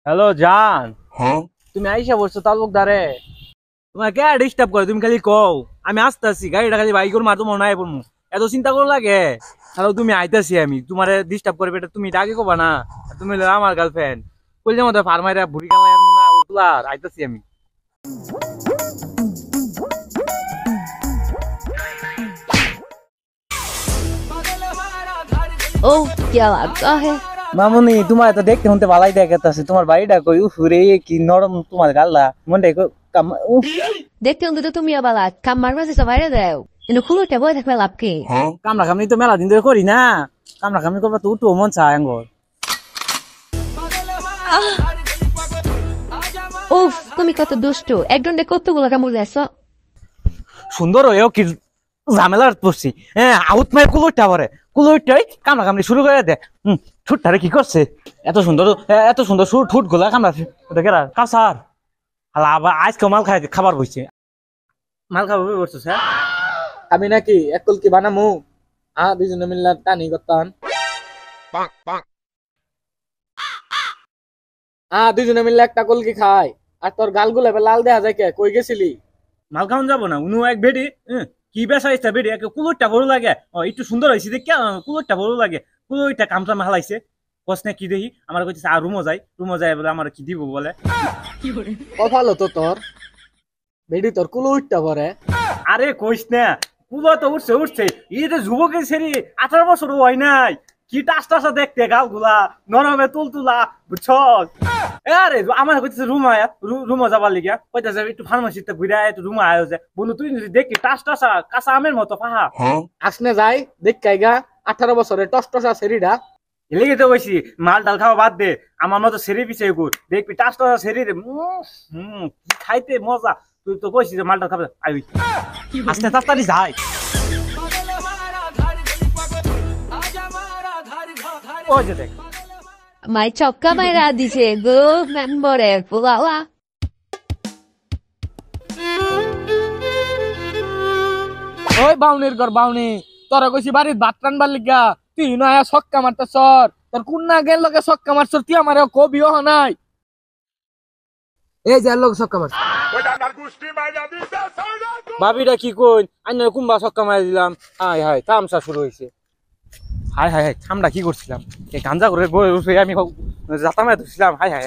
Hello জান, তুমি আইসা বলছো তালুকদারে, তোমার কে ডিস্টার্ব করে? তুমি খালি কও আমি আসতেছি, গাড়িটা খালি বাইক করে মারতো মনে হয় পড়মু। এত চিন্তা করো লাগে? তাহলে তুমি আইতাছি, আমি তোমারে ডিস্টার্ব করবে এটা তুমি আগে কবা না? তুমি হলো আমার গার্লফ্রেন্ড, কইলে মতো ফার্মাইরা বুড়ি গালা এর মনে ওগুলা আইতাছি আমি। ओ क्या लगता है। মামুনি তোমার তো দেখতে শুনতে ভালাই দেখাচ্ছে, তোমার বাড়িটা কই? উফ রে কি নরম তোমার গাল্লা, মনটা উফ। দেখতে হলে তো তুমি আবার কামার মাঝে সবাইরে দেও কিন্তু খুলোটা বই থাকবে লাভ কি? কামরা কামনি তো মেলা দিন ধরে করি না, কামরা কামনি করবা তো উঠো মন চায় আঙ্গর। উফ তুমি কত দুষ্ট, একজনে কতগুলো কামড় দিয়েছো। সুন্দর হয়েও কি ঝামেলার পড়ছি। হ্যাঁ আউট মাই কুলোইটা পরে কুলোইটাই কামড়া কামড়ি শুরু করে দে। ঠুটটারে কি করছে? এত সুন্দর সুর ঠুট গোলা কামড়া দেখে কাসার হালা আবার আজকে মাল খাবার বইছে। মাল খাবার বসছো স্যার? আমি নাকি একল কি বানামু? দুজনে মিললে টানি করতাম। দুজনে মিললে একটা কলকি খাই। আর তোর গালগুলো এবার লাল দেখা যায় কে? কই গেছিলি? মাল খাওয়ান যাবো না উনু এক বেডি কি বেসা ইচ্ছা বেডি কুলোইটা বড় লাগে। একটু সুন্দর হয়েছে দেখে কুলোইটা বড় লাগে, কুলোইটা কামটা হালাইছে। কসনে কি দেখি আমার কইছে আর রুমো যাই বলে আমার কি দিব বলে। কপালো তো তোর বেডি তোর কুলো উঠতে পারে। আরে কইস না, কুলো তো উঠছে এই যে যুবকের ছেড়ে 18 বছর হয় নাই, কি টাসটাসা দেখতে গালগুলা নরমে তুলতুলা বুঝছ। আরে আমার কইতেছে রুমা যাবার লিগা কইতেছে একটু ফার্মাসিতে ঘুরে একটু রুমা আয় যে বন্ধু তুই যদি দেখি টাসটাসা কাঁচা আমের মতো পাহা। আসনে যাই দেখ কাইগা 18 বছরে টসটসা সেরিডা। এলেগে তো কইছি মাল ডাল খাওয়া বাদ দে, আমার মতো সেরি পিছে ঘুর দেখবি টাসটাসা সেরি রে খাইতে মজা। তুই তো কইছিস যে মালটা খাবে আইবি আস্তে তাড়াতাড়ি যাই। ওই যে দেখ মাই চক্কা মাইরা দিছে গো মেম্বরের পোলাওয়া। ওই বাউনির ঘর বাউনি, তোরা কইছি বাড়ির ভাত রানবার লিগা, তুই না আয়া ছক্কা মারতে সর। তোর কোন না গেল লগে ছক্কা মারছর তুই আমারে কবিও নাই। এই যে লোক ছক্কা মারছ ভাবিটা কি কই আইন কুম্বা ছক্কা মারি দিলাম। হাই হাই তামসা শুরু হয়েছে। হাই হাই হাই আমরা কি করছিলাম? এই গাঞ্জা করে বই আমি জাতা মারি ধরছিলাম। High high